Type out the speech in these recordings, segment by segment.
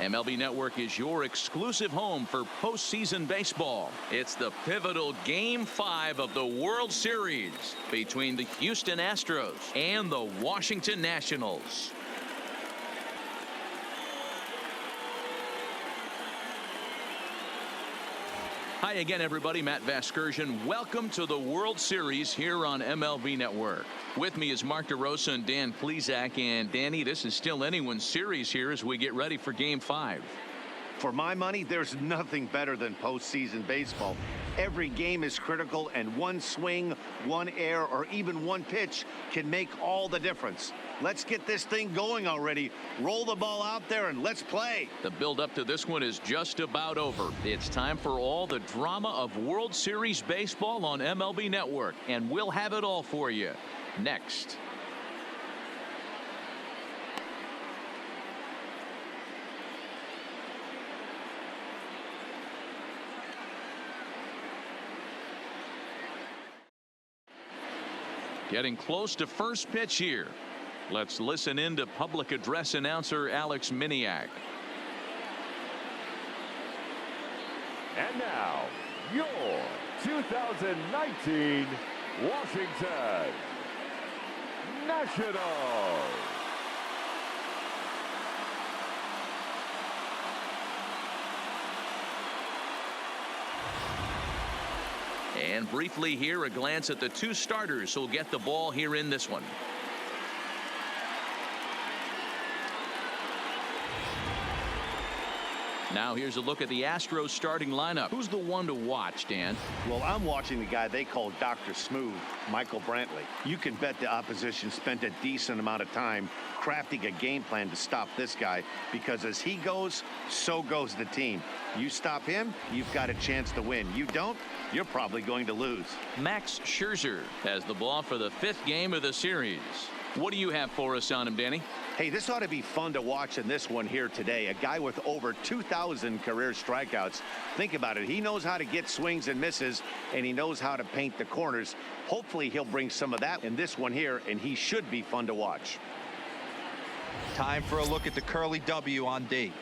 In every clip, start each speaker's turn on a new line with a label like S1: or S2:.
S1: MLB Network is your exclusive home for postseason baseball. It's the pivotal Game 5 of the World Series between the Houston Astros and the Washington Nationals. Hi again, everybody. Matt Vasgersian. Welcome to the World Series here on MLB Network. With me is Mark DeRosa and Dan Plesac. And Danny, this is still anyone's series here as we get ready for Game 5.
S2: For my money, there's nothing better than postseason baseball. Every game is critical, and one swing, one error, or even one pitch can make all the difference. Let's get this thing going already. Roll the ball out there and let's play.
S1: The build-up to this one is just about over. It's time for all the drama of World Series baseball on MLB Network, and we'll have it all for you next. Getting close to first pitch here. Let's listen in to public address announcer Alex Miniak.
S3: And now, your 2019 Washington Nationals.
S1: And briefly here, a glance at the two starters who'll get the ball here in this one. Now here's a look at the Astros starting lineup. Who's the one to watch, Dan?
S2: Well, I'm watching the guy they call Dr. Smooth, Michael Brantley. You can bet the opposition spent a decent amount of time crafting a game plan to stop this guy, because as he goes, so goes the team. You stop him, you've got a chance to win. You don't, you're probably going to lose.
S1: Max Scherzer has the ball for the 5th game of the series. What do you have for us on him, Danny?
S2: Hey, this ought to be fun to watch in this one here today. A guy with over 2,000 career strikeouts. Think about it. He knows how to get swings and misses, and he knows how to paint the corners. Hopefully, he'll bring some of that in this one here, and he should be fun to watch.
S4: Time for a look at the curly W on D.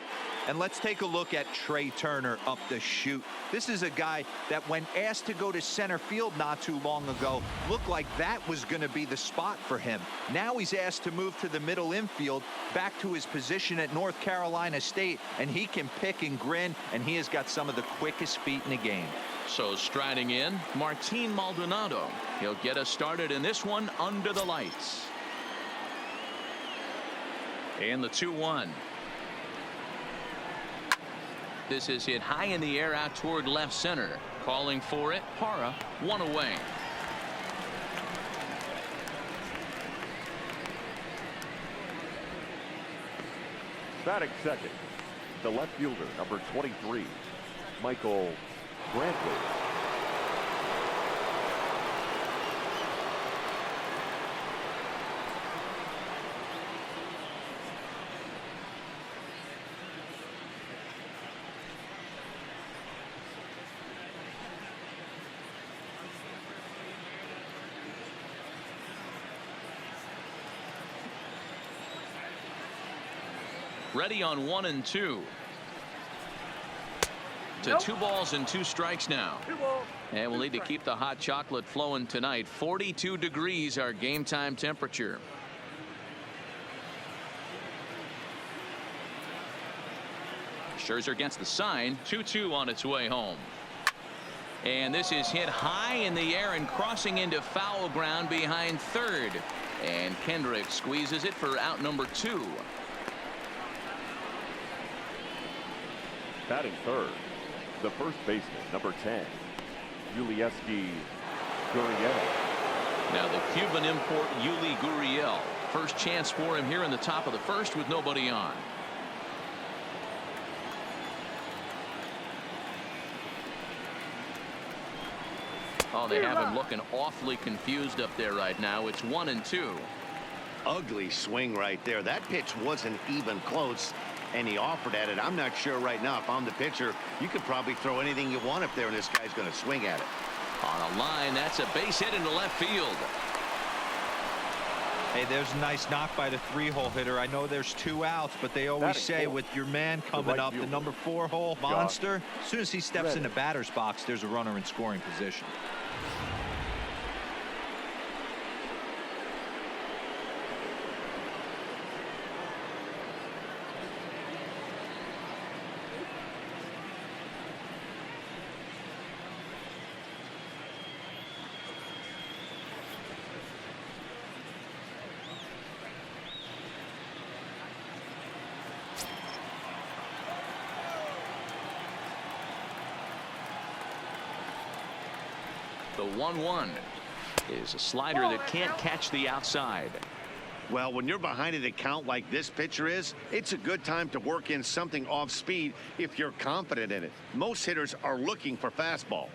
S4: And let's take a look at Trey Turner up the chute. This is a guy that, when asked to go to center field not too long ago, looked like that was going to be the spot for him. Now he's asked to move to the middle infield, back to his position at North Carolina State, and he can pick and grin, and he has got some of the quickest feet in the game.
S1: So striding in, Martin Maldonado. He'll get us started in this one under the lights. And the 2-1. This is hit high in the air out toward left center. Calling for it, Parra, one away.
S3: Batting second, the left fielder, number 23, Michael Brantley.
S1: Ready on 1 and 2. To 2 balls and 2 strikes now. And we'll need to keep the hot chocolate flowing tonight. 42 degrees our game time temperature. Scherzer gets the sign. 2-2 on its way home. And this is hit high in the air and crossing into foul ground behind third. And Kendrick squeezes it for out number 2.
S3: Batting third, the first baseman, number 10, Yulieski Gurriel.
S1: Now the Cuban import Yuli Gurriel. First chance for him here in the top of the first with nobody on. Oh, they have him looking awfully confused up there right now. It's 1 and 2.
S2: Ugly swing right there. That pitch wasn't even close, and he offered at it. I'm not sure right now, if I'm the pitcher, you could probably throw anything you want up there, and this guy's going to swing at it.
S1: On a line, that's a base hit into left field.
S4: Hey, there's a nice knock by the 3-hole hitter. I know there's 2 outs, but they always say with your man coming up, the number 4-hole monster, as soon as he steps in the batter's box, there's a runner in scoring position.
S1: The 1-1 is a slider that can't catch the outside.
S2: Well, when you're behind an account like this pitcher is, it's a good time to work in something off speed if you're confident in it. Most hitters are looking for fastball.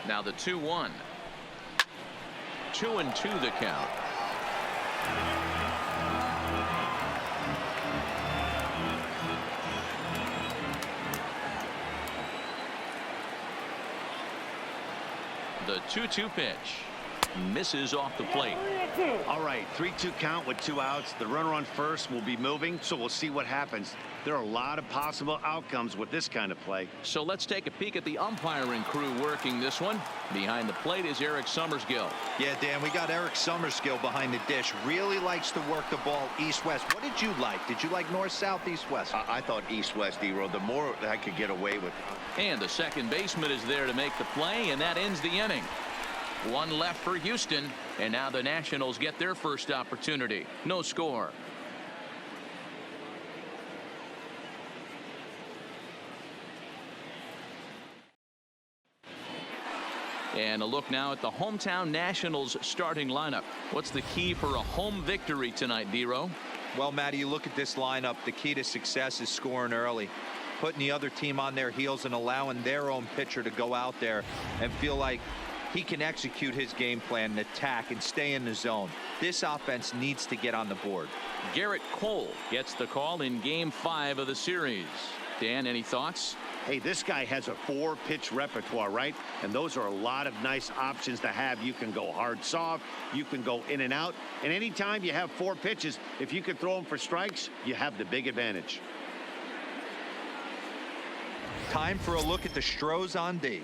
S1: Now the 2-1. 2-2 the count. The 2-2 pitch misses off the plate.
S2: All right, 3-2 count with 2 outs. The runner on first will be moving, so we'll see what happens. There are a lot of possible outcomes with this kind of play.
S1: So let's take a peek at the umpiring crew working this one. Behind the plate is Eric Summersgill.
S4: Yeah, Dan, we got Eric Summersgill behind the dish. Really likes to work the ball east-west. What did you like? Did you like north-south, east-west?
S2: I thought east-west, D-Row. The more I could get away with.
S1: And the second baseman is there to make the play, and that ends the inning. 1 left for Houston, and now the Nationals get their first opportunity. No score. And a look now at the hometown Nationals starting lineup. What's the key for a home victory tonight, D-Row?
S4: Well, Matty, you look at this lineup. The key to success is scoring early, putting the other team on their heels and allowing their own pitcher to go out there and feel like he can execute his game plan and attack and stay in the zone. This offense needs to get on the board.
S1: Garrett Cole gets the call in Game 5 of the series. Dan, any thoughts?
S2: Hey, this guy has a 4-pitch repertoire, right? And those are a lot of nice options to have. You can go hard, soft. You can go in and out. And anytime you have 4 pitches, if you can throw them for strikes, you have the big advantage.
S4: Time for a look at the Astros on D.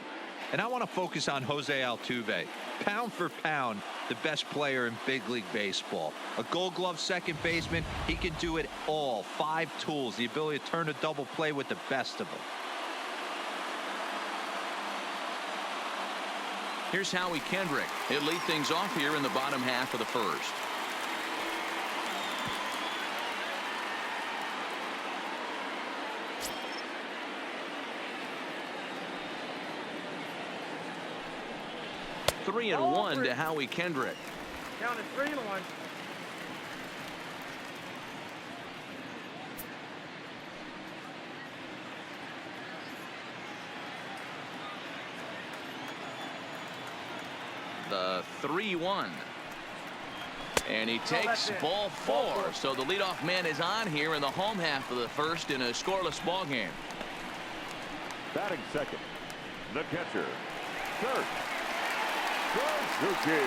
S4: And I want to focus on Jose Altuve. Pound for pound, the best player in big league baseball. A Gold Glove second baseman. He can do it all. 5 tools, the ability to turn a double play with the best of them.
S1: Here's Howie Kendrick. He'll lead things off here in the bottom half of the first. Three and one to Howie Kendrick.
S5: Counted 3-1.
S1: The 3-1. And he takes ball 4. So the leadoff man is on here in the home half of the first in a scoreless ball game.
S3: Batting second, the catcher, Kurt Suzuki.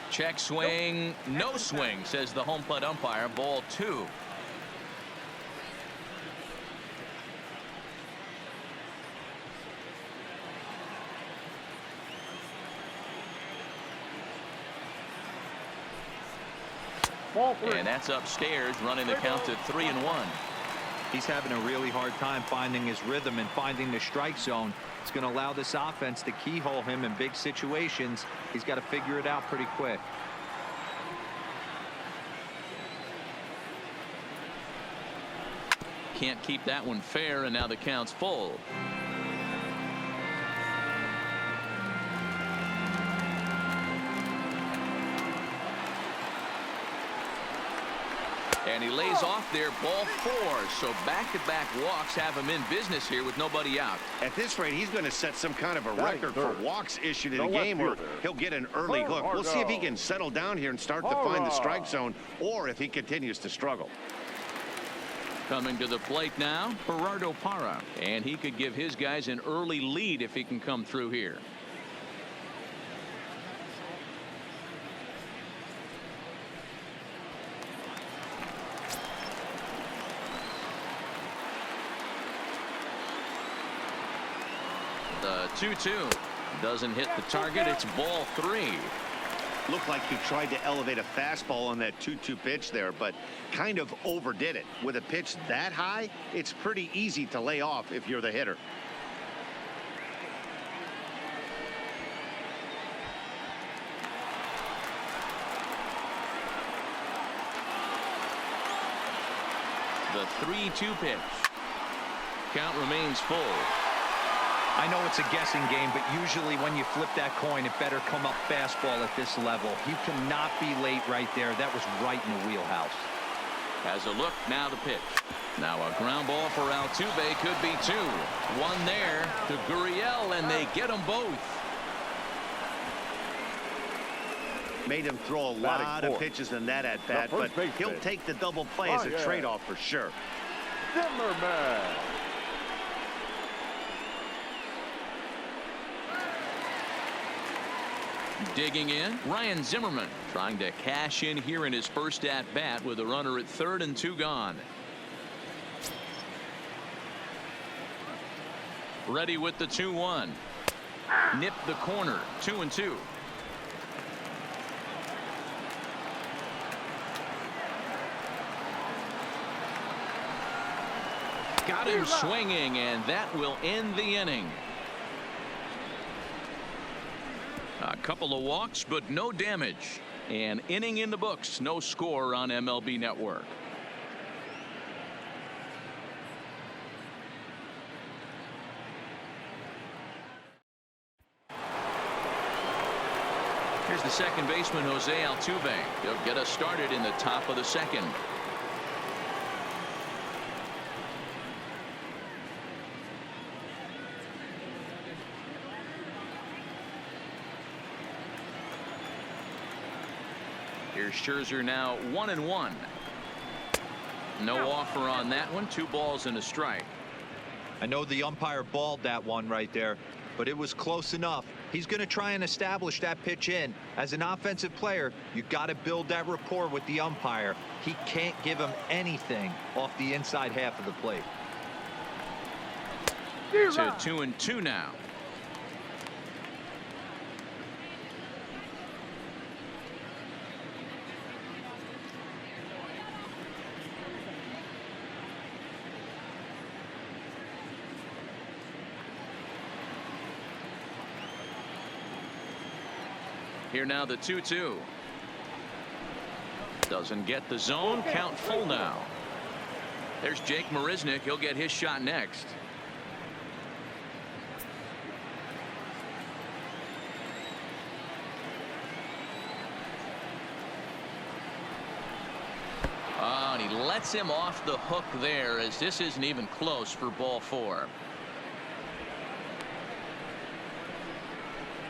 S1: Check swing, no swing, says the home plate umpire. Ball 2. And that's upstairs, running the count to 3-1.
S4: He's having a really hard time finding his rhythm and finding the strike zone. It's going to allow this offense to keyhole him in big situations. He's got to figure it out pretty quick.
S1: Can't keep that one fair, and now the count's full. And he lays off there, ball 4. So back-to-back walks have him in business here with nobody out.
S2: At this rate, he's going to set some kind of a record for walks issued in a
S3: The
S2: game, or
S3: left fielder,
S2: he'll get an early hook. We'll see if he can settle down here and start to find the strike zone, or if he continues to struggle.
S1: Coming to the plate now, Gerardo Parra. And he could give his guys an early lead if he can come through here. The 2-2 doesn't hit the target. It's ball 3.
S2: Looked like he tried to elevate a fastball on that 2-2 pitch there, but kind of overdid it. With a pitch that high, it's pretty easy to lay off if you're the hitter.
S1: The 3-2 pitch. Count remains full.
S4: I know it's a guessing game, but usually when you flip that coin, it better come up fastball at this level. You cannot be late right there. That was right in the wheelhouse.
S1: Has a look, now the pitch. Now a ground ball for Altuve, could be 2. One there to Gurriel, and they get them both.
S2: Made him throw a lot of pitches in that at bat, but he'll take the double play as a trade-off for sure.
S3: Zimmerman.
S1: Digging in, Ryan Zimmerman trying to cash in here in his first at bat with a runner at 3rd and 2 gone. Ready with the 2-1. Nip the corner, 2-2. Got him swinging, and that will end the inning. A couple of walks, but no damage. An inning in the books. No score on MLB Network. Here's the second baseman, Jose Altuve. He'll get us started in the top of the 2nd. Here's Scherzer now 1-1. No offer on that one. 2 balls and a strike.
S4: I know the umpire balled that one right there, but it was close enough. He's going to try and establish that pitch in. As an offensive player, you got to build that rapport with the umpire. He can't give him anything off the inside half of the plate.
S1: To 2-2 now. Here now the 2-2. Doesn't get the zone. Count full now. There's Jake Marisnick. He'll get his shot next. Oh, and he lets him off the hook there, as this isn't even close for ball 4.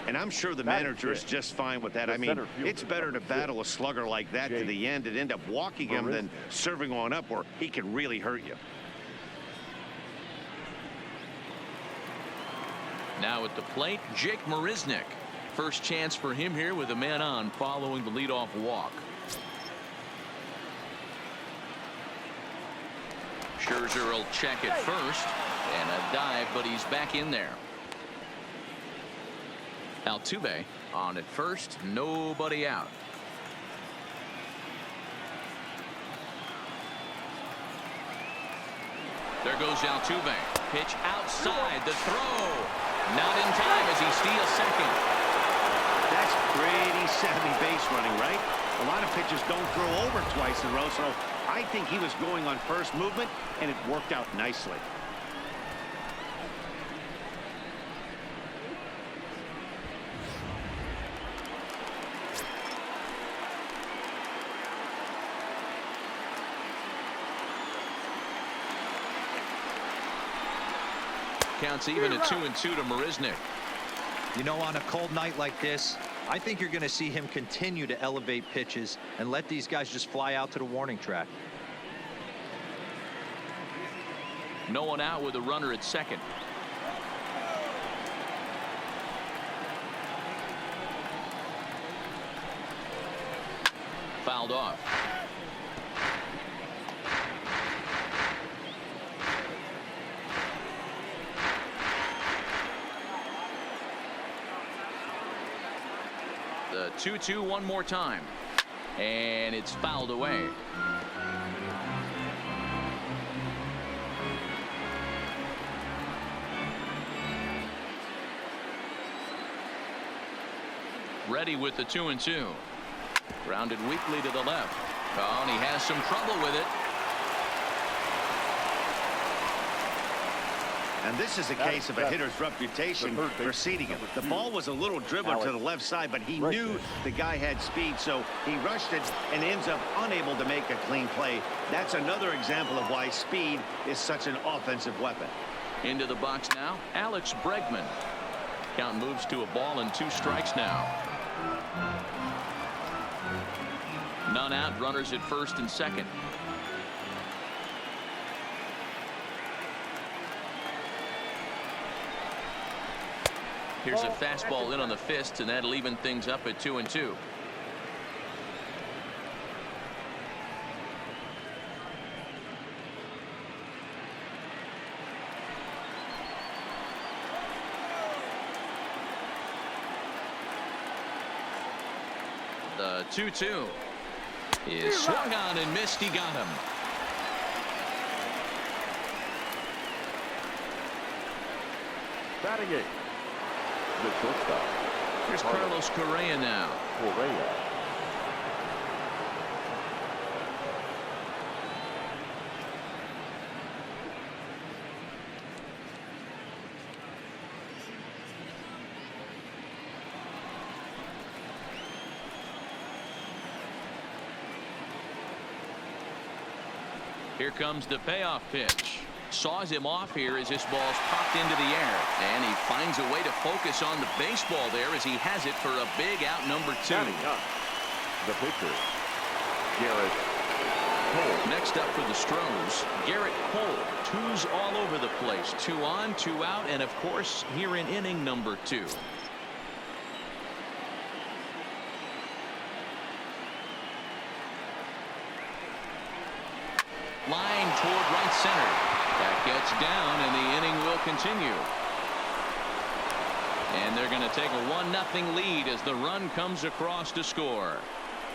S2: And I'm sure the manager is just fine with that. I mean, it's better to battle a slugger like that to the end and end up walking him than serving on up where he can really hurt you.
S1: Now at the plate, Jake Marisnick. First chance for him here with a man on following the leadoff walk. Scherzer will check it first, and a dive, but he's back in there. Altuve on at first, nobody out. There goes Altuve. Pitch outside, the throw. Not in time as he steals second.
S2: That's pretty savvy base running, right? A lot of pitchers don't throw over twice in a row, so I think he was going on first movement, and it worked out nicely.
S1: counts even at 2-2 to Marisnick.
S4: You know, on a cold night like this, I think you're going to see him continue to elevate pitches and let these guys just fly out to the warning track.
S1: No one out with a runner at second. Fouled off. The 2-2 one more time, and it's fouled away. Ready with the 2-2. Grounded weakly to the left. Oh, and he has some trouble with it.
S2: And this is a case of a hitter's reputation preceding him. The ball was a little dribbler to the left side, but he knew the guy had speed, so he rushed it and ends up unable to make a clean play. That's another example of why speed is such an offensive weapon.
S1: Into the box now, Alex Bregman. Count moves to a ball and 2 strikes now. None out, runners at first and second. Here's a fastball in on the fist, and that'll even things up at 2-2. The 2-2 is swung on and missed. He got him.
S3: Batting it. The shortstop.
S1: Here's Carlos Correa now.
S3: Correa.
S1: Here comes the payoff pitch. Saws him off here as this ball's popped into the air, and he finds a way to focus on the baseball there as he has it for a big out number 2.
S3: The pitcher, Garrett Cole.
S1: Next up for the Astros, Garrett Cole. 2s all over the place. 2 on, 2 out, and of course here in inning number 2. Line toward right center. That gets down, and the inning will continue. And they're going to take a 1-0 lead as the run comes across to score.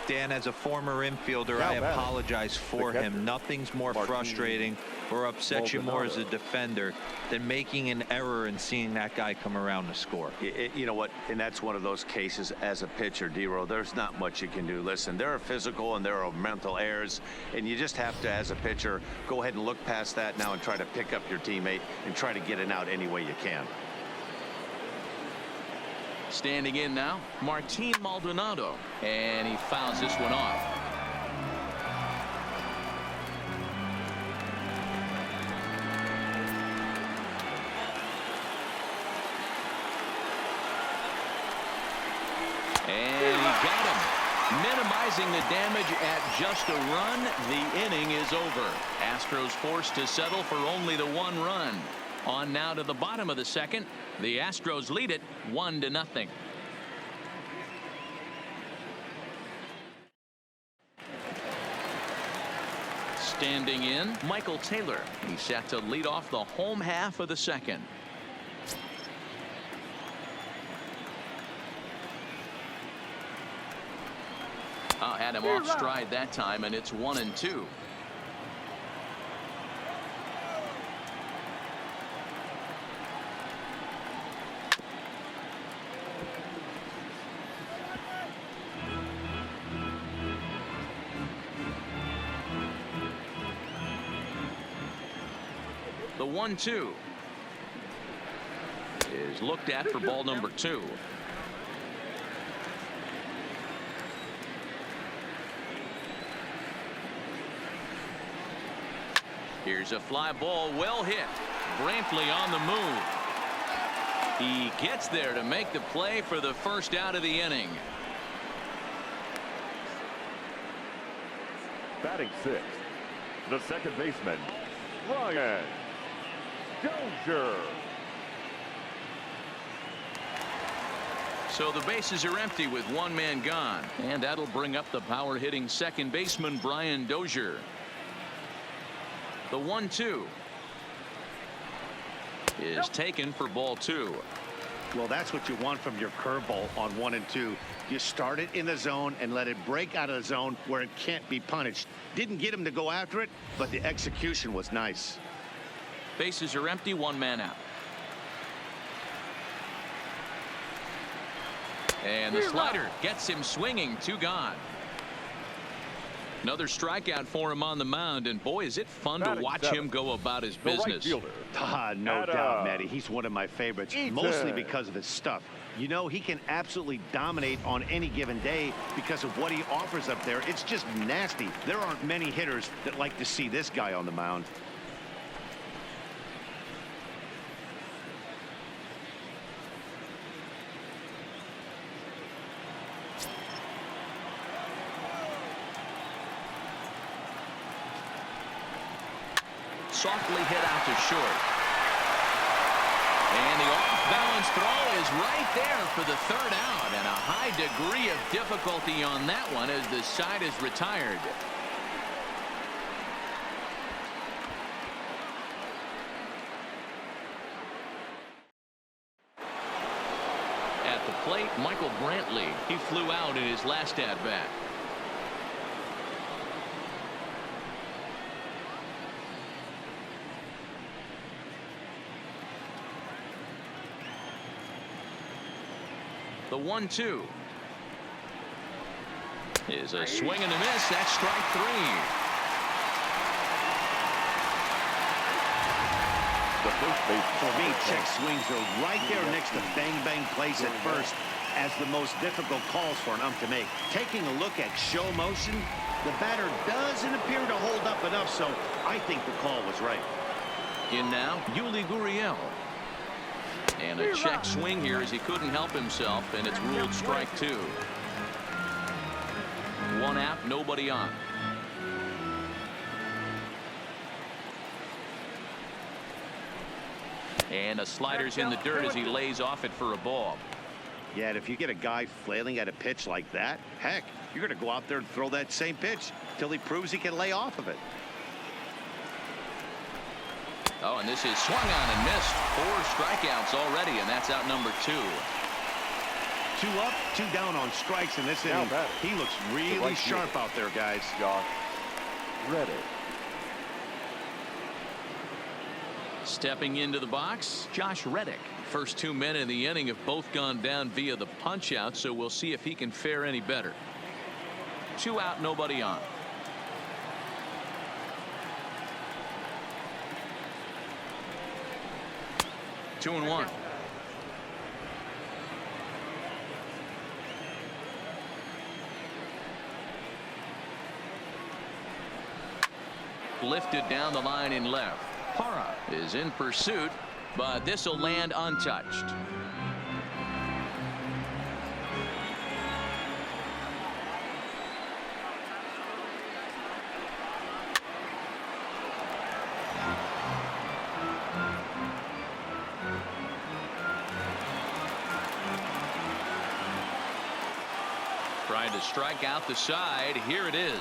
S4: Dan, as a former infielder, I apologize for him. Nothing's more frustrating or upsets you more as a defender than making an error and seeing that guy come around to score.
S2: You know what? And that's one of those cases as a pitcher, D-Row. There's not much you can do. Listen, there are physical and there are mental errors, and you just have to, as a pitcher, go ahead and look past that now and try to pick up your teammate and try to get it out any way you can.
S1: Standing in now, Martin Maldonado, and he fouls this one off. And he got him, minimizing the damage at just a run. The inning is over. Astros forced to settle for only the 1 run. On now to the bottom of the second. The Astros lead it 1-0. Standing in, Michael Taylor. He's set to lead off the home half of the second. Had him off stride that time, and it's 1-2. The 1-2 is looked at for ball number 2. Here's a fly ball, well hit. Brantley on the move. He gets there to make the play for the first out of the inning.
S3: Batting sixth, the second baseman, Ryan Dozier.
S1: So the bases are empty with one man gone, and that'll bring up the power hitting second baseman Brian Dozier. The 1-2 is taken for ball 2.
S2: Well, that's what you want from your curveball on 1 and 2. You start it in the zone and let it break out of the zone where it can't be punished. Didn't get him to go after it, but the execution was nice.
S1: Bases are empty, one man out. And the slider gets him swinging, 2 gone. Another strikeout for him on the mound, and boy, is it fun to watch him go about his business.
S2: No doubt, Matty. He's one of my favorites, mostly because of his stuff. You know, he can absolutely dominate on any given day because of what he offers up there. It's just nasty. There aren't many hitters that like to see this guy on the mound.
S1: Softly hit out to short. And the off-balance throw is right there for the third out, and a high degree of difficulty on that one as the side is retired. At the plate, Michael Brantley. He flew out in his last at-bat. The 1-2 is a swing and a miss. That's strike 3.
S3: The first base.
S2: For me, check swings are right there next to bang plays at first as the most difficult calls for an ump to make. Taking a look at show motion, the batter doesn't appear to hold up enough, so I think the call was right. In now, Yuli Gurriel. And a check swing here as he couldn't help himself, and it's ruled strike 2. 1 out, nobody on. And a slider's in the dirt as he lays off it for a ball. Yeah, and if you get a guy flailing at a pitch like that, heck, you're going to go out there and throw that same pitch till he proves he can lay off of it. Oh, and this is swung on and missed. 4 strikeouts already, and that's out number 2. 2 up, 2 down on strikes in this inning. He looks really sharp out there, guys.
S3: Josh Reddick.
S1: Stepping into the box, Josh Reddick. First 2 men in the inning have both gone down via the punch out, so we'll see if he can fare any better. 2 out, nobody on. Two and 1. Lifted down the line in left. Parra is in pursuit, but this will land untouched. Trying to strike out the side. Here it is.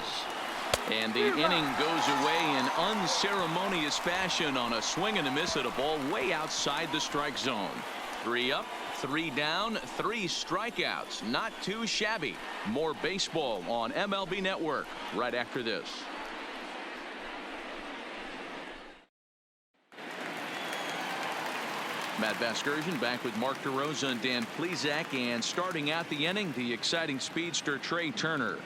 S1: And the inning goes away in unceremonious fashion on a swing and a miss at a ball way outside the strike zone. 3 up, 3 down, 3 strikeouts. Not too shabby. More baseball on MLB Network right after this. Matt Vasgersian back with Mark DeRosa and Dan Plesac, and starting out the inning, the exciting speedster Trey Turner.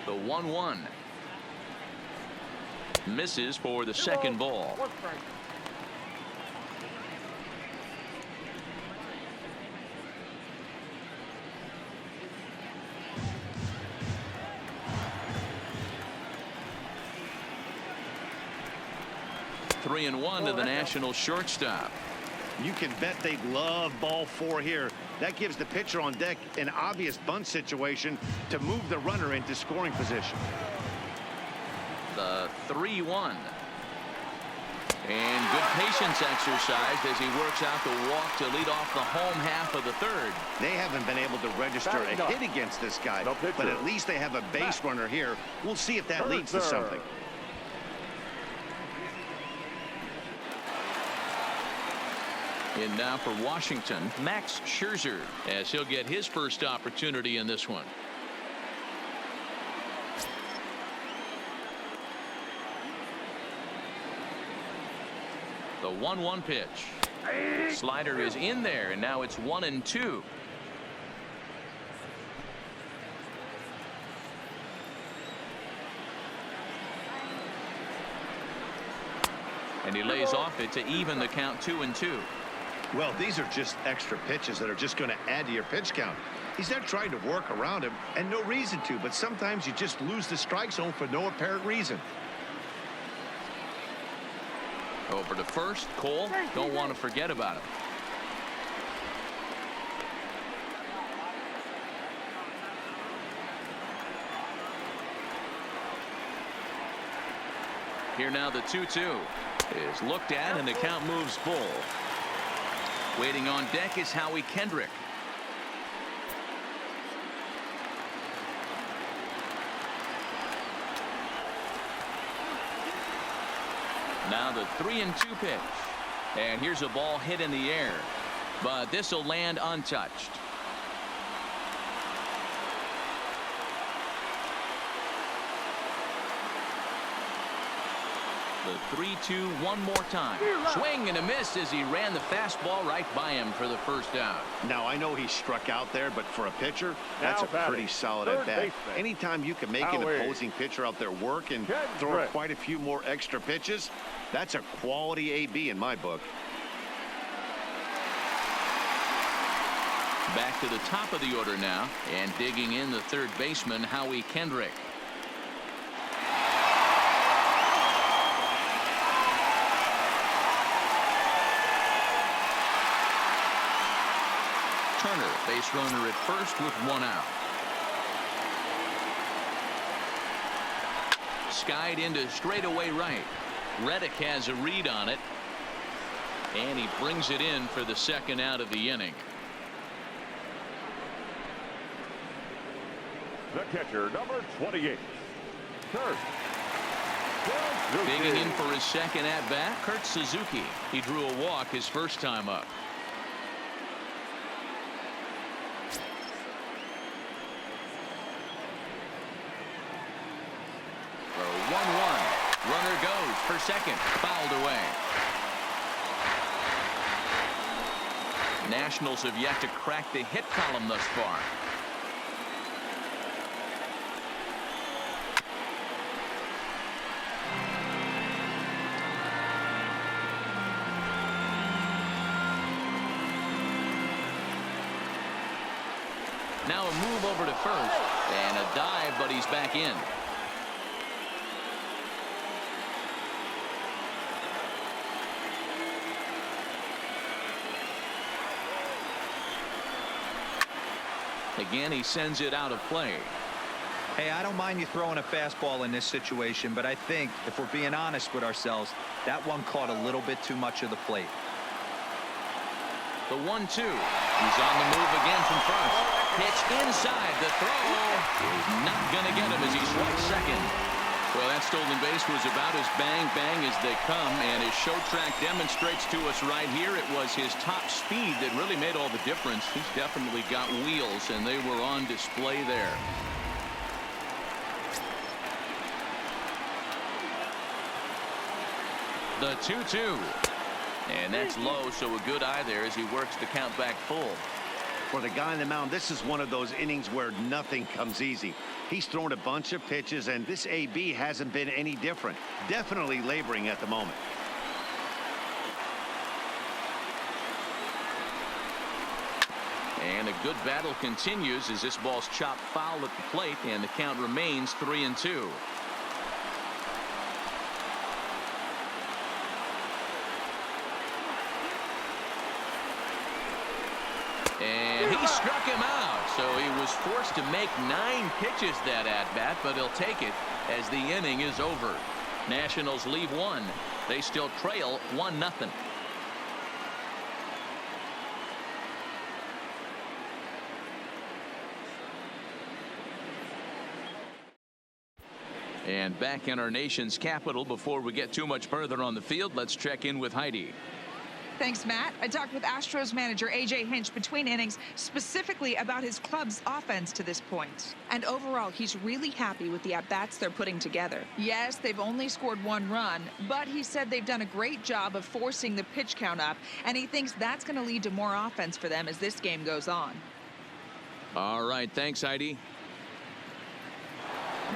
S1: The 1-1 misses for the second ball. 3-1 to the National shortstop.
S2: You can bet they love ball 4 here. That gives the pitcher on deck an obvious bunt situation to move the runner into scoring position.
S1: The 3-1. And good patience exercised as he works out the walk to lead off the home half of the third.
S2: They haven't been able to register a hit against this guy, but at least they have a base runner here. We'll see if that leads to something.
S1: And now for Washington, Max Scherzer, as he'll get his first opportunity in this one. The 1-1 pitch. Slider is in there, and now it's 1-2. And he lays off it to even the count 2-2.
S2: Well, these are just extra pitches that are just going to add to your pitch count. He's not trying to work around him, and no reason to, but sometimes you just lose the strike zone for no apparent reason.
S1: Over to first. Cole, don't want to forget about him. Here now the 2-2 is looked at, and the count moves full. Waiting on deck is Howie Kendrick. Now the 3-2 pitch. And here's a ball hit in the air, but this will land untouched. The 3-2 one more time. Swing and a miss as he ran the fastball right by him for the first out.
S2: Now, I know he struck out there, but for a pitcher, that's a pretty solid at bat. Anytime you can make an opposing pitcher out there work and throw quite a few more extra pitches, that's a quality AB in my book.
S1: Back to the top of the order now, and digging in the third baseman, Howie Kendrick. Turner, base runner at first with 1 out. Skied into straightaway right. Reddick has a read on it, and he brings it in for the second out of the inning.
S3: The catcher, number 28, Kurt.
S1: Digging in for his second at bat, Kurt Suzuki. He drew a walk his first time up. The 1-1. Runner goes for second. Fouled away. Nationals have yet to crack the hit column thus far. Now a move over to first, and a dive, but he's back in. Again, he sends it out of play.
S4: Hey, I don't mind you throwing a fastball in this situation, but I think if we're being honest with ourselves, that one caught a little bit too much of the plate.
S1: The 1-2. He's on the move again from first. Pitch inside. The throw is not going to get him as he swipes second. Well, that stolen base was about as bang as they come, and his show track demonstrates to us right here it was his top speed that really made all the difference. He's definitely got wheels, and they were on display there. The 2-2. And that's low, so a good eye there as he works the count back full.
S2: For the guy on the mound, this is one of those innings where nothing comes easy. He's thrown a bunch of pitches, and this AB hasn't been any different. Definitely laboring at the moment.
S1: And a good battle continues as this ball's chopped foul at the plate, and the count remains 3-2. Struck him out, so he was forced to make 9 pitches that at-bat, but he'll take it as the inning is over. Nationals leave 1. They still trail 1-0. And back in our nation's capital, before we get too much further on the field, let's check in with Heidi.
S5: Thanks, Matt. I talked with Astros manager A.J. Hinch between innings, specifically about his club's offense to this point. And overall, he's really happy with the at-bats they're putting together. Yes, they've only scored 1 run, but he said they've done a great job of forcing the pitch count up, and he thinks that's going to lead to more offense for them as this game goes on.
S1: All right, thanks, Heidi.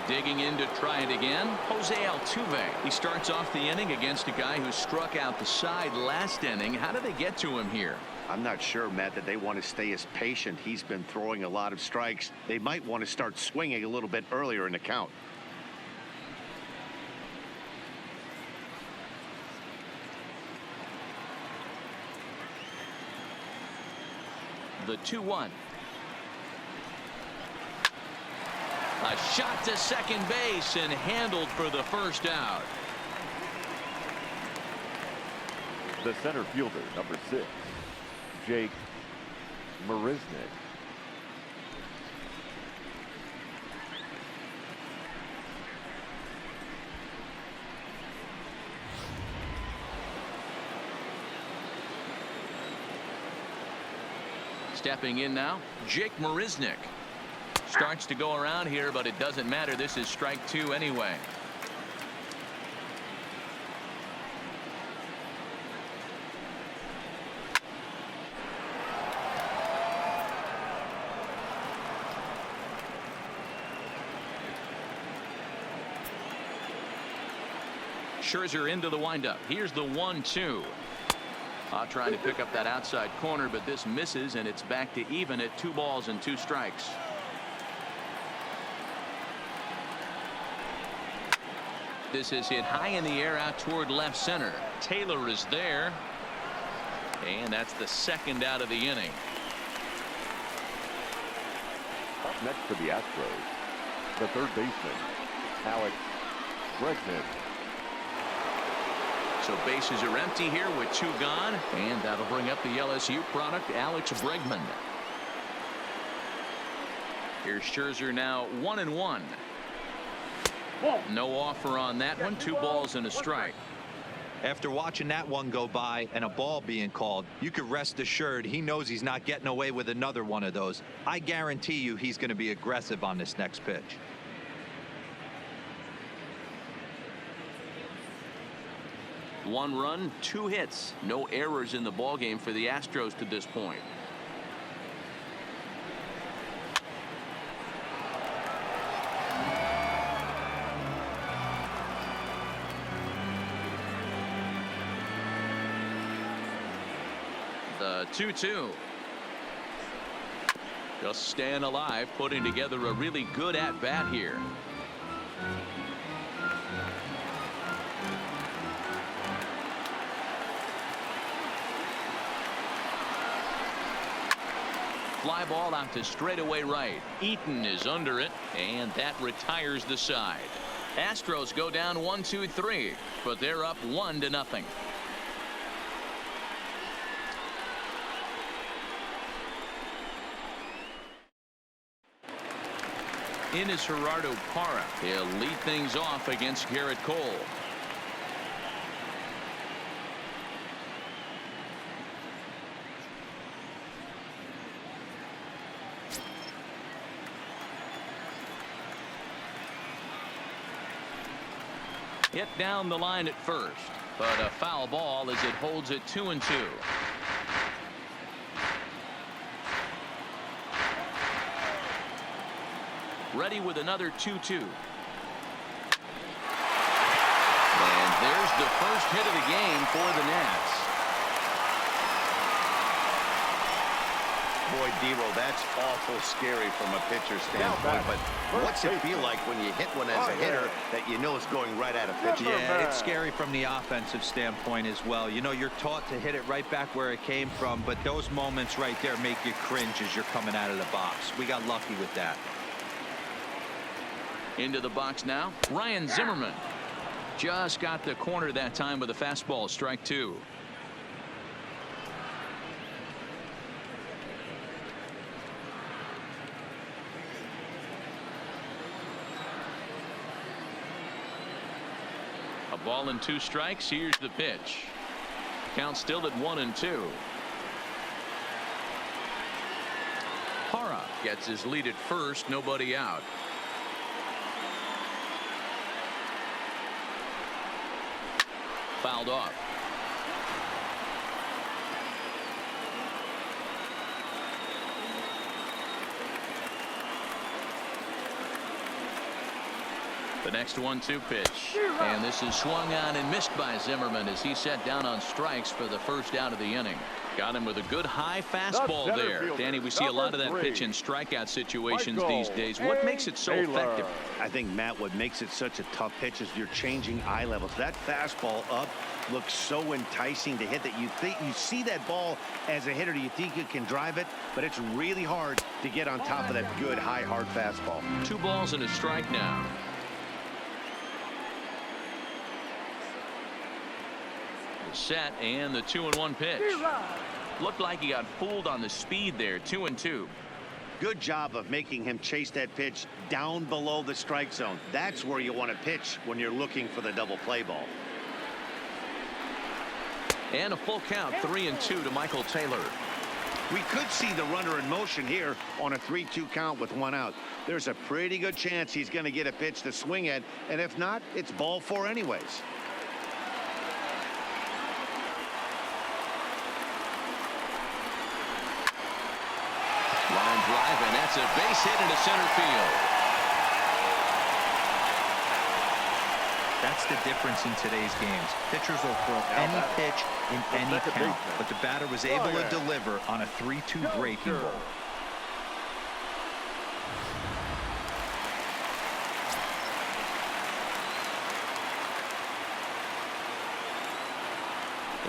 S1: Digging in to try it again, Jose Altuve. He starts off the inning against a guy who struck out the side last inning. How did they get to him here?
S2: I'm not sure, Matt, that they want to stay as patient. He's been throwing a lot of strikes. They might want to start swinging a little bit earlier in the count.
S1: The 2-1. A shot to second base and handled for the first out.
S3: The center fielder, number 6, Jake Marisnick.
S1: Stepping in now, Jake Marisnick. Starts to go around here, but it doesn't matter. This is strike 2 anyway. Scherzer into the windup. Here's the 1-2. Trying to pick up that outside corner, but this misses, and it's back to even at 2 balls and 2 strikes. This is hit high in the air out toward left center. Taylor is there, and that's the second out of the inning.
S3: Up next for the Astros, the third baseman, Alex Bregman.
S1: So bases are empty here with 2 gone, and that'll bring up the LSU product, Alex Bregman. Here's Scherzer now 1-1. No offer on that one. 2 balls and a strike.
S4: After watching that one go by and a ball being called, you could rest assured he knows he's not getting away with another one of those. I guarantee you he's going to be aggressive on this next pitch.
S1: One run, 2 hits. No errors in the ballgame for the Astros to this point. The 2-2. Just staying alive, putting together a really good at-bat here. Fly ball out to straightaway right. Eaton is under it, and that retires the side. Astros go down 1-2-3, but they're up 1-0. In is Gerardo Parra. He'll lead things off against Garrett Cole. Hit down the line at first, but a foul ball as it holds it 2-2. Ready with another 2-2. And there's the first hit of the game for the Nats.
S2: Boy, Dero, that's awful scary from a pitcher's standpoint. But what's it feel like when you hit one as a hitter that you know is going right at a pitcher?
S4: Yeah, it's scary from the offensive standpoint as well. You know, you're taught to hit it right back where it came from, but those moments right there make you cringe as you're coming out of the box. We got lucky with that.
S1: Into the box now, Ryan Zimmerman. Just got the corner that time with a fastball, strike two. A ball and 2 strikes. Here's the pitch. Count still at 1-2. Hara gets his lead at first. Nobody out. Fouled off. The next 1-2 pitch. And this is swung on and missed by Zimmerman as he sat down on strikes for the first out of the inning. Got him with a good high fastball there. Danny, we see a lot of that pitch in strikeout situations these days. What makes it so effective?
S2: I think, Matt, what makes it such a tough pitch is you're changing eye levels. That fastball up looks so enticing to hit that you see that ball as a hitter. Do you think you can drive it? But it's really hard to get on top of that good high hard fastball.
S1: 2 balls and a strike now. Set and the 2-1 pitch. Looked like he got fooled on the speed there. 2-2.
S2: Good job of making him chase that pitch down below the strike zone. That's where you want to pitch when you're looking for the double play ball.
S1: And a full count. 3-2 to Michael Taylor.
S2: We could see the runner in motion here on a 3-2 count with 1 out. There's a pretty good chance he's going to get a pitch to swing at, and if not, it's ball 4 anyways.
S1: Line drive, and that's a base hit into center field.
S4: That's the difference in today's games. Pitchers will throw any pitch in any count, but the batter was able to deliver on a 3-2 breaking ball.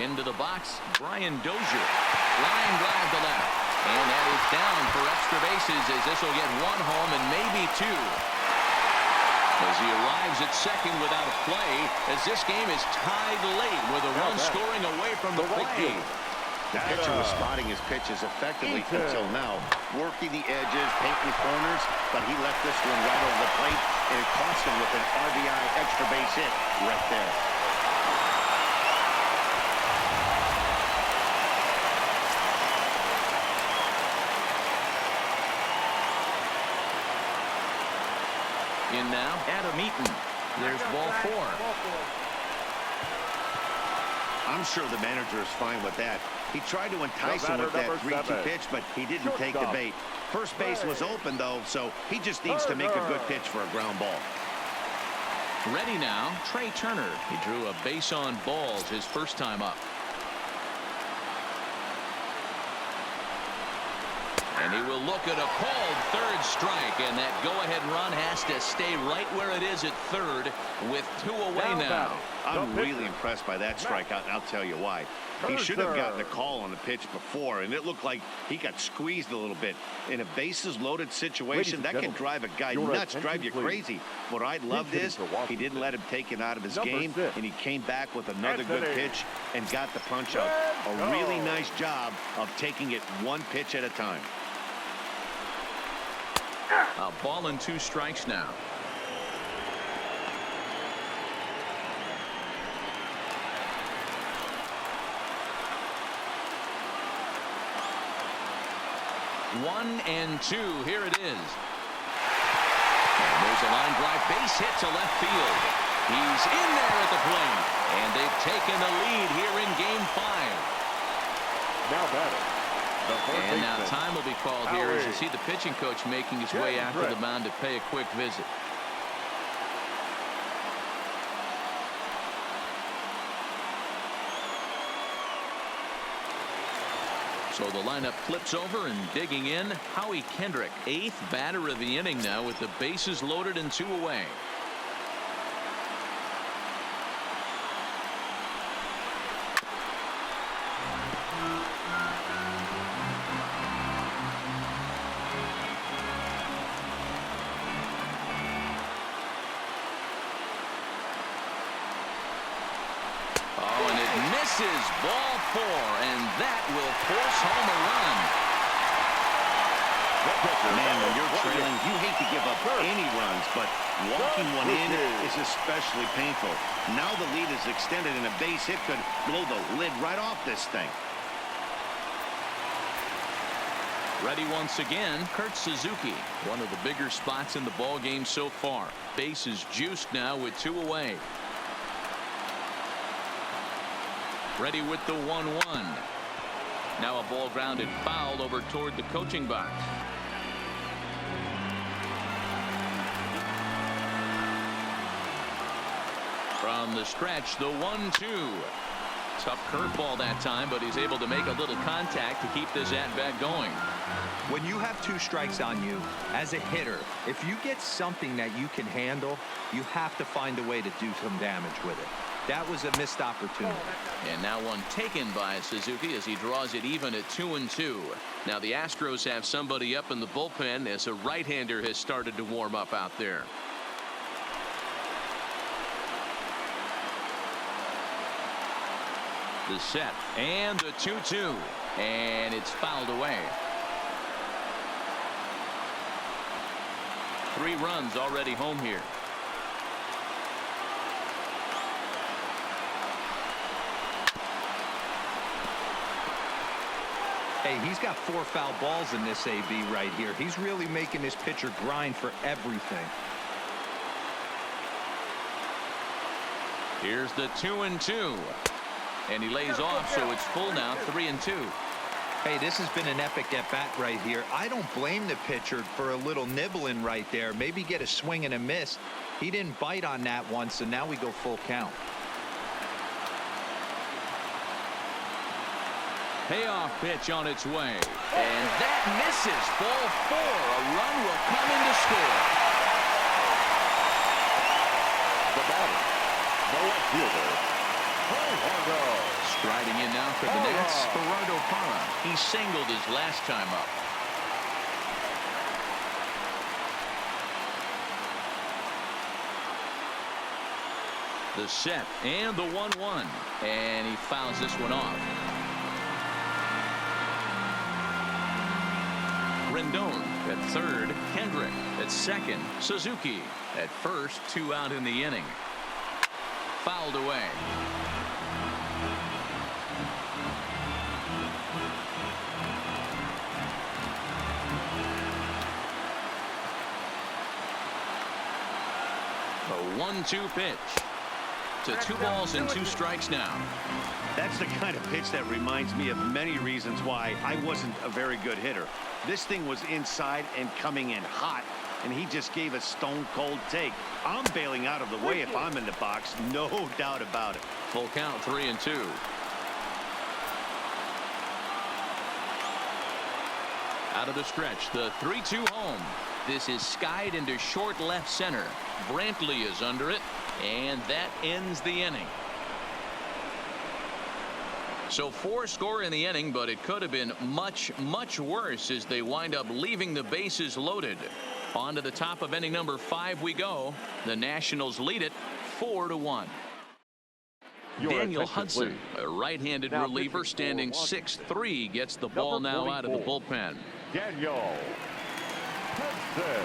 S1: Into the box, Brian Dozier. Line drive to left. And that is down for extra bases as this will get 1 home and maybe 2. As he arrives at second without a play as this game is tied late with a run scoring away from the plate.
S2: The pitcher was spotting his pitches effectively until now, working the edges, painting corners, but he left this one right over the plate, and it cost him with an RBI extra base hit right there.
S1: In now, Adam Eaton. There's ball 4.
S2: I'm sure the manager is fine with that. He tried to entice him with that 3-2 pitch, but he didn't take the bait. First base was open, though, so he just needs to make a good pitch for a ground ball.
S1: Ready now, Trey Turner. He drew a base on balls his first time up. And he will look at a called 3rd strike, and that go-ahead run has to stay right where it is at 3rd with 2 away now.
S2: I'm really impressed by that strikeout, and I'll tell you why. He should have gotten a call on the pitch before, and it looked like he got squeezed a little bit. In a bases-loaded situation, that can drive a guy nuts, drive you crazy. What I loved is he didn't let him take it out of his game, and he came back with another good pitch and got the punch out. A really nice job of taking it 1 pitch at a time.
S1: A ball and 2 strikes now. One and 2. Here it is. And there's a line drive base hit to left field. He's in there at the plate, and they've taken the lead here in Game 5.
S3: Now batting.
S1: And now time will be called here as you see the pitching coach making his way after the mound to pay a quick visit. So the lineup flips over, and digging in, Howie Kendrick, 8th batter of the inning now with the bases loaded and 2 away. Oh, and it misses. Ball 4, and that will force home a run.
S2: Man, when you're trailing, you hate to give up any runs, but walking one in is especially painful. Now the lead is extended, and a base hit could blow the lid right off this thing.
S1: Ready once again, Kurt Suzuki. One of the bigger spots in the ball game so far. Base is juiced now with 2 away. Ready with the 1-1. Now a ball grounded foul over toward the coaching box. From the stretch, the 1-2. Tough curveball that time, but he's able to make a little contact to keep this at-bat going.
S4: When you have 2 strikes on you, as a hitter, if you get something that you can handle, you have to find a way to do some damage with it. That was a missed opportunity.
S1: And now one taken by Suzuki as he draws it even at 2-2. Now the Astros have somebody up in the bullpen as a right-hander has started to warm up out there. The set and the 2-2, and it's fouled away. 3 runs already home here.
S4: Hey, he's got 4 foul balls in this AB right here. He's really making this pitcher grind for everything.
S1: Here's the 2-2. And he lays off, so it's full now, 3-2.
S4: Hey, this has been an epic at-bat right here. I don't blame the pitcher for a little nibbling right there. Maybe get a swing and a miss. He didn't bite on that one, so now we go full count.
S1: Payoff pitch on its way. And that misses. Ball 4. A run will come in to score.
S3: The batter, the left fielder,
S1: Striding in now for the Nats, Gerardo Parra. He singled his last time up. The set and the 1-1. And he fouls this one off. Rendon at third, Kendrick at second, Suzuki at first, 2 out in the inning. Fouled away. A 1-2 pitch. To 2 balls and 2 strikes now.
S2: That's the kind of pitch that reminds me of many reasons why I wasn't a very good hitter. This thing was inside and coming in hot, and he just gave a stone-cold take. I'm bailing out of the way if I'm in the box, no doubt about it.
S1: Full count, 3-2. Out of the stretch, the 3-2 home. This is skied into short left center. Brantley is under it, and that ends the inning. So 4 score in the inning, but it could have been much, much worse as they wind up leaving the bases loaded. On to the top of inning number 5 we go. The Nationals lead it 4-1. Daniel Hudson, a right-handed reliever, standing 6'3", gets the ball now out of the bullpen.
S3: Daniel Hudson.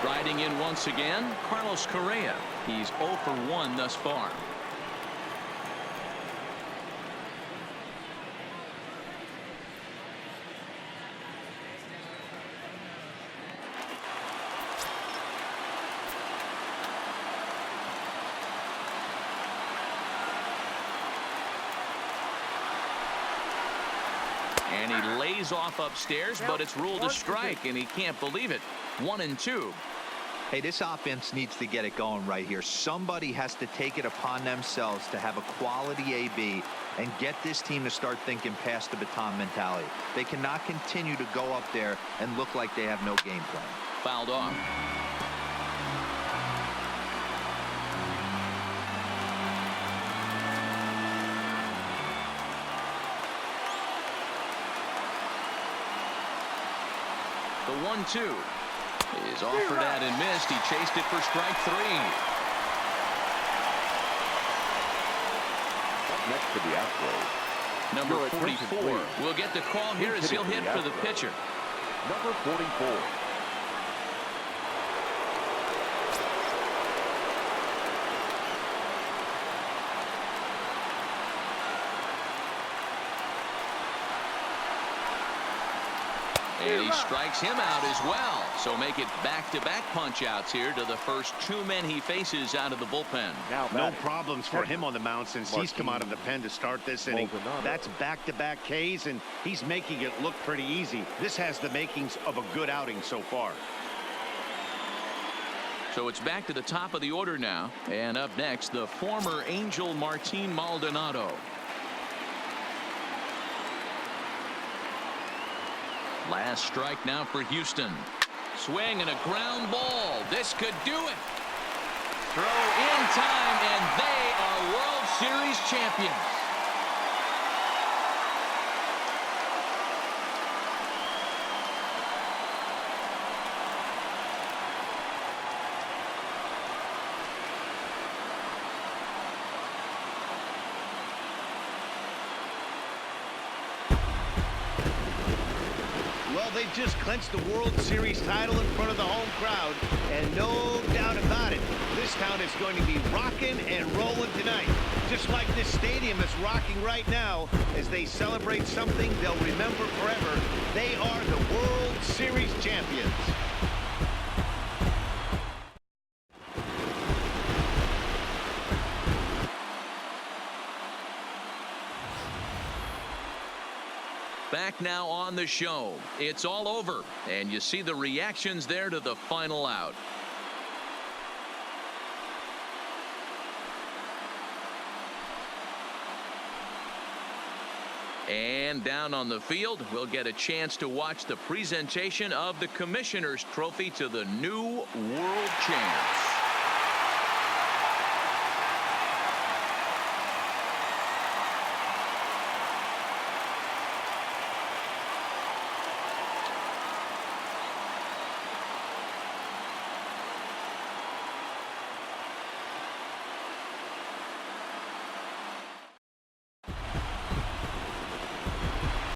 S1: Riding in once again, Carlos Correa. He's 0 for 1 thus far. And he lays off upstairs, but it's ruled a strike, and he can't believe it. 1-2.
S4: Hey, this offense needs to get it going right here. Somebody has to take it upon themselves to have a quality AB and get this team to start thinking past the baton mentality. They cannot continue to go up there and look like they have no game plan.
S1: Fouled off. The 1-2 is offered at and missed. He chased it for strike 3.
S3: Up next for the Astros,
S1: Number
S3: Your attention,
S1: 44
S3: please.
S1: will get the call here as he'll hit for the pitcher.
S3: number 44.
S1: And he strikes him out as well. So make it back-to-back punch-outs here to the first 2 men he faces out of the bullpen.
S3: Now
S2: No
S3: batting,
S2: problems for him on the mound since he's come out of the pen to start this inning.
S3: Maldonado.
S2: That's back-to-back Ks, and he's making it look pretty easy. This has the makings of a good outing so far.
S1: So it's back to the top of the order now. And up next, the former Angel Martin Maldonado. Last strike now for Houston. Swing and a ground ball. This could do it. Throw in time, and they are World Series champions.
S2: Well, they just clinched the World Series title in front of the home crowd, and no doubt about it, this town is going to be rocking and rolling tonight. Just like this stadium is rocking right now as they celebrate something they'll remember forever. They are the World Series champions.
S1: Back now on the show. It's all over, and you see the reactions there to the final out. And down on the field, we'll get a chance to watch the presentation of the Commissioner's Trophy to the new world champs.